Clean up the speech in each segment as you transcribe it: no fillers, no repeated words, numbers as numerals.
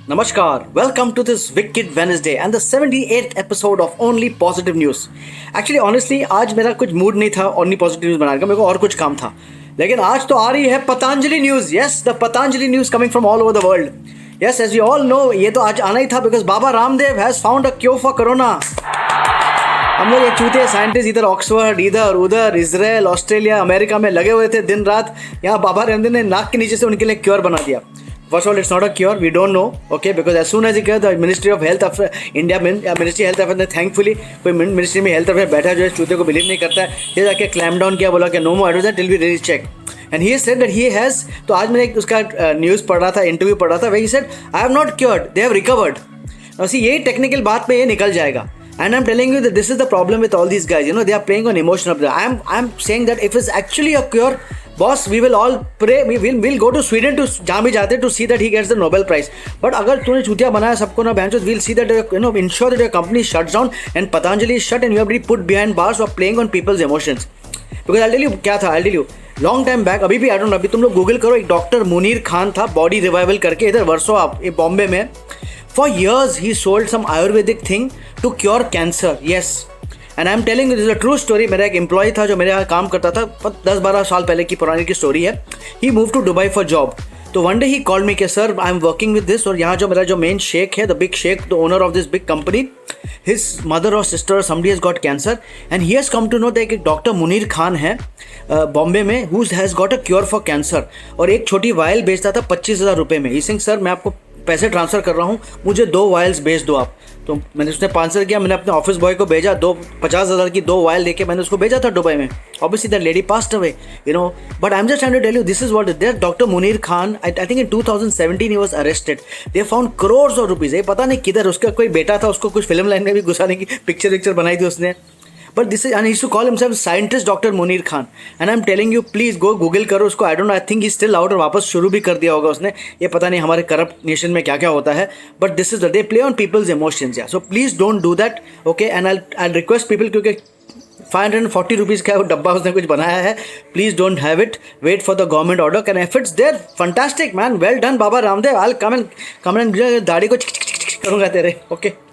Namaskar, welcome to this Wicked Wednesday and the 78th episode of Only Positive News. Actually, honestly, आज मेरा कुछ mood नहीं था only positive news बनाने का, मेरे को और कुछ काम था. लेकिन आज तो आ रही है Patanjali news. Yes, the Patanjali news coming from all over the world. Yes, as you all know, ये तो आज आना ही था because Baba Ramdev has found a cure for corona. हम लोग एक चूते साइंटिस्ट इधर ऑक्सफोर्ड, इधर उधर, इजराइल, ऑस्ट्रेलिया, अमेरिका में लगे हुए थे दिन रात. यहाँ बाबा रामदेव ने नाक के नीचे से उनके लिए क्योर बना दिया. First of all, it's not a cure. We don't know, okay? Because as soon as he cure, the Ministry of Health of India, Ministry of Health of India, thankfully, कोई मिनिस्ट्री में health affair बैठा है जो इस चूते को believe नहीं करता है. ये जाके क्लैम डाउन किया, बोला कि no more advertisement till we really check. And he said that he has. तो आज मैंने एक उसका न्यूज़ पढ़ रहा था, इंटरव्यू पढ़ रहा था. वही said I have not cured, they have recovered. See यही टेक्निकल बात में ये निकल जाएगा. And I'm telling you that this is the problem with all these guys. You know, they are playing on emotion of the. I'm saying that if it's actually a cure, boss, we will all pray. We'll go to Sweden to जहाँ भी जाते to see that he gets the Nobel Prize. But अगर तूने चूतिया बनाया सबको ना बहन, we'll see that ensure that your company shuts down and Patanjali is shut and you have to be put behind bars for playing on people's emotions. Because I'll tell you क्या था. I'll tell you. Long time back, अभी भी आई don't no, अभी तुम लोग Google करो, एक doctor Munir Khan था, बॉडी रिवाइवल करके, इधर वर्सो बॉम्बे में. For years, he sold some Ayurvedic thing to cure cancer. Yes. And I'm telling you, this is a true story. मेरा एक एम्प्लॉय था जो मेरे यहाँ काम करता था, 10-12 साल पहले की पुरानी की स्टोरी है. He moved to Dubai for job. तो one day he called me कि sir I am working with this, और यहाँ जो मेरा जो मेन शेख है, द बिग शेख, the owner of this big company, his mother और sister somebody has got cancer and he has come to know that एक डॉक्टर मुनीर खान है बॉम्बे में, who has got a cure for cancer. और एक छोटी वायल बेचता था 25,000 रुपये में. ही सिंह सर मैं आपको पैसे ट्रांसफ़र कर रहा हूँ, मुझे 2 वायल्स भेज दो आप. तो मैंने उसने आंसर किया, मैंने अपने ऑफिस बॉय को भेजा, 50,000 की 2 वायल देके मैंने उसको भेजा था दुबई में. Obviously that lady passed away, you know. But I am just trying to tell you this is what there. Doctor Munir Khan, I think in 2017 he was arrested. They found crores of rupees. ये पता नहीं किधर, उसका कोई बेटा था, उसको कुछ फिल्म लाइन में भी घुसाने की पिक्चर बनाई थी उसने. But this is, and he used to call himself scientist Dr. Munir Khan. And I'm telling you, please go Google करो उसको. I don't know, I think he's still out और वापस शुरू भी कर दिया होगा उसने. ये पता नहीं हमारे करप्ट नेशन में क्या क्या होता है. But this is they play on people's emotions, yeah. So please don't do that, okay? And I'll request people, क्योंकि 540 रुपीज़ का वो डब्बा उसने कुछ बनाया है. Please don't have it. Wait for the government order. Can if it's there, fantastic man, well done Baba Ramdev. I come and दाढ़ी को करूँगा तेरे, okay.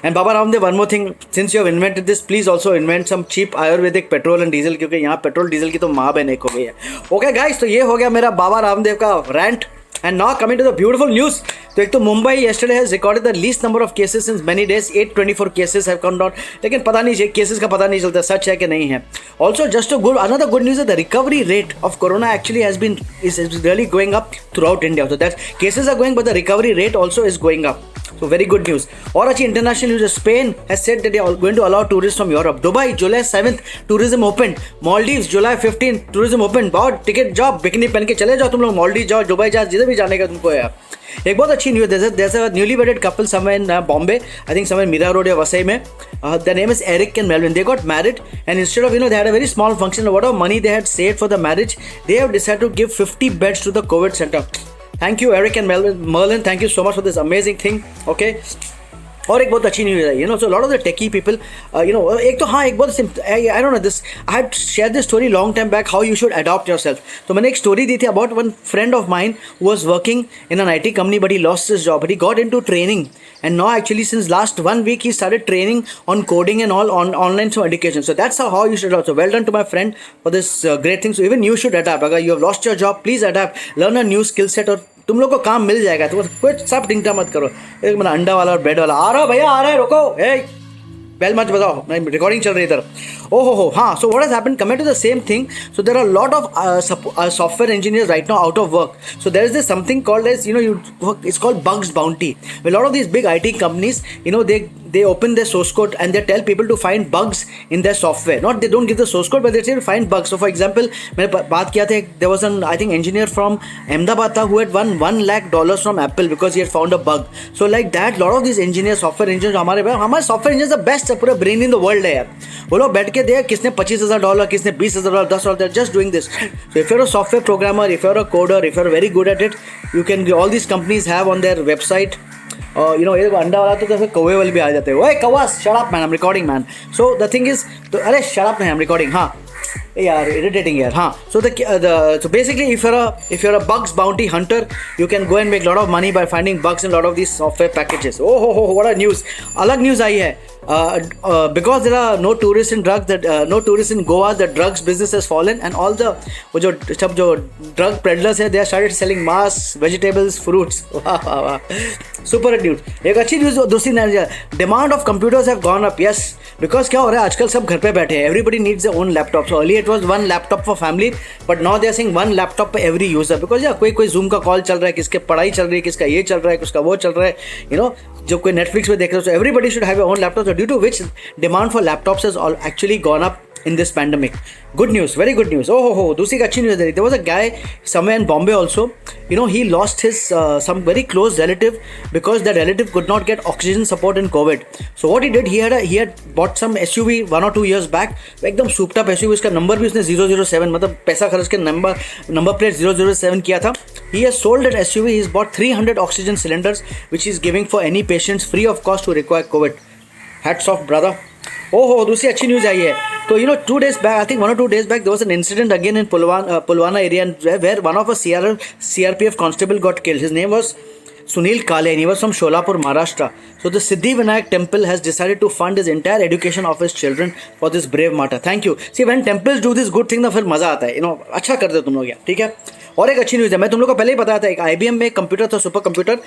And Baba Ramdev, one more thing, since you have invented this, please also invent some cheap Ayurvedic petrol and diesel, क्योंकि यहाँ petrol diesel की तो माँ बहन एक हो गई है. ओके गाइस, तो ये हो गया मेरा बाबा रामदेव का rant. And now coming to the beautiful news. तो एक तो Mumbai yesterday has recorded the least number of cases since many days. 824 cases have come down. लेकिन पता नहीं, केसेस का पता नहीं चलता सच है कि नहीं है. Also just a good, another good news is the recovery rate of corona actually is really going up throughout India. So that cases are going, but the recovery rate also is going up. So very good news. और अच्छी international news. Spain has said that they are going to allow tourists from Europe. Dubai July 7th tourism opened. Maldives July 15th tourism opened. बहुत ticket जाओ, bikini पहन के चले जाओ तुम लोग, मालदीव जाओ, दुबई जाओ, जिधर भी जाने का तुमको है. एक बहुत अच्छी news. there's a newly wedded couple somewhere in Bombay, I think somewhere Mira Road या वसई में. Their name is Eric and Melvin. They got married and instead of, they had a very small function, whatever money they had saved for the marriage, they have decided to give 50 beds to the COVID center. Thank you Eric and Merlin, thank you so much for this amazing thing, okay. और एक बहुत अच्छी news है, you know. So lot of the techie people, you know, एक तो हाँ, एक बहुत I don't know this, I had share this story long time back, how you should adopt yourself. तो मैंने एक स्टोरी दी थी about one friend of mine who was working in an IT company, but he lost his job, but he got into training and now actually since last 1 week he started training on coding and all on online some education. So that's how you should also. Well done to my friend for this great thing. So even you should adapt. अगर you have lost your job, please adapt, learn a new skill set, और तुम लोग को काम मिल जाएगा. तो कुछ सब टिंगटा मत करो. एक मेरा अंडा वाला और ब्रेड वाला आ रहा भैया, आ रहा है, रुको, बेल मत बताओ, रिकॉर्डिंग चल रही है इधर. ओहो हो, हाँ. So what has happened, coming to the same thing. So there are lot of software engineers right now out of work. So there is this something called edge, it's called bugs bounty. A lot of these big IT companies, they open their source code and they tell people to find bugs in their software. Not they don't give the source code, but they say to find bugs. So for example, मैंने बात किया था, there was an, I think, engineer from Ahmedabad who had won $1 lakh from Apple because he had found a bug. So like that, lot of these engineers, software engineers, हमारे software engineers the best है, पूरा brain in the world है यार. वो लोग बैठ के देख, किसने $25,000, किसने $20,000, $10,000, they're just doing this. So if you're a software programmer, if you're a coder, if you're very good at it, you can, all these companies have on their website. ये अंडा वाला तो फिर कौवे वाले भी आ जाते हैं. ओए कौवा, shut up man, I am recording man. So the thing is, तो अरे shut up man, I am recording. हाँ, यार irritating यार. हाँ, so basically if you're a bugs bounty hunter, you can go and make a lot of money by finding bugs in a lot of these software packages. Oh ho ho, what a news. अलग news आई है. Because there are no tourists in no tourists in Goa, the drugs business has fallen, and all the वो जो drug peddlers है, they have started selling masks, vegetables, fruits. वाह वाह वाह, super news. एक अच्छी news दूसरी news, demand of computers have gone up. Yes, because क्या हो रहा है आजकल सब घर पे बैठे हैं. Everybody needs their own laptop. So earlier it was one laptop for family, but now they are saying one laptop for every user. Because यार कोई Zoom का कॉल चल रहा है, किसके पढ़ाई चल रही है, किसका ये चल रहा है, किसका वो चल रहा है, you know, जो कोई Netflix पे देख रहे हो. So everybody should have their own laptop. So due to which demand for laptops has all actually gone up in this pandemic. Good news, very good news. Oh ho ho, दूसरी अच्छी news है. There was a guy somewhere in Bombay also. You know, he lost his some very close relative because that relative could not get oxygen support in COVID. So what he did, he had bought some SUV 1 or 2 years back. एकदम souped up SUV. इसका number भी उसने 007, मतलब पैसा खर्च के number plate 007 किया था. He has sold that SUV. He's bought 300 oxygen cylinders, which he's giving for any patients free of cost who require COVID. Hats off, brother. Oh ho, दूसरी अच्छी न्यूज़ आई है. So 2 days back, I think 1 or 2 days back, there was an incident again in Pulwana area, where one of a CRPF constable got killed. His name was Sunil Kale, and he was from Sholapur, Maharashtra. So the Siddhi Vinayak temple has decided to fund his entire education of his children for this brave martyr. Thank you. See, when temples do this good thing, ना फिर मजा आता है. अच्छा करते हो तुम लोग यार, ठीक है. और एक अच्छी न्यूज़ है, मैं तुम लोग को पहले ही बताया था, एक IBM में एक कंप्यूटर था, super computer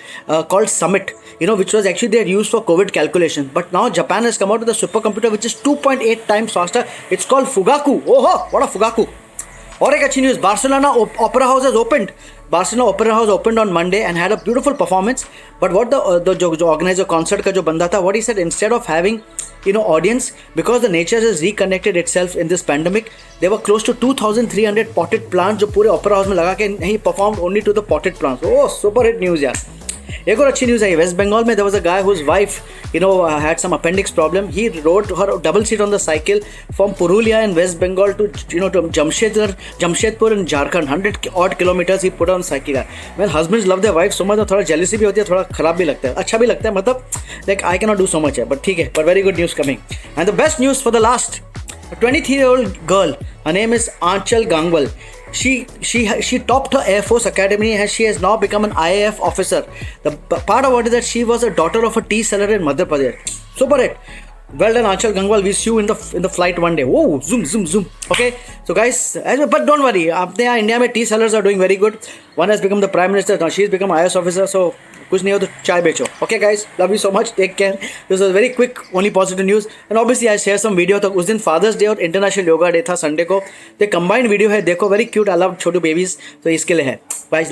called summit, which was actually they used for COVID calculation. But now Japan has come out with a supercomputer which is 2.8 times faster. It's called Fugaku. Oh, what a Fugaku. और एक अच्छी news, Barcelona Opera House has opened. Barcelona Opera House opened on Monday and had a beautiful performance. But what the जो organizer concert का जो बंदा था, what he said, instead of having audience, because the nature has reconnected itself in this pandemic, there were close to 2,300 potted plants जो पूरे opera house में लगा के he performed only to the potted plants. Oh, super hit news यार. एक और अच्छी news है, वेस्ट बंगाल में there was a guy whose wife had some appendix problem. He rode her double seat on the cycle from Purulia in West Bengal to to Jamshedpur in Jharkhand. 100 odd kilometers he put on cycle. Well, husbands love their wives so much, थोड़ा jealousy भी होती है, थोड़ा खराब भी लगता है, अच्छा भी लगता है, मतलब like I cannot do so much है, but ठीक है, but very good news coming. And the best news for the last, a 23-year-old girl, her name is Aanchal Gangwal. She topped her Air Force Academy and she has now become an IAF officer. The part about it is that she was a daughter of a tea seller in Madhya Pradesh. Super it. Well done, Aanchal Gangwal. We see you in the flight one day. Whoa, zoom. Okay, so guys, but don't worry. अपने यहाँ India में tea sellers are doing very good. One has become the prime minister. Now she has become IAS officer. So कुछ नहीं हो तो चाय बेचो. Okay guys, love you so much. Take care. This was very quick, only positive news. And obviously I share some video. तो उस दिन Father's Day और International Yoga Day था Sunday को. तो combined video है, देखो, very cute. I love Chhotu babies. तो इसके लिए है. Guys.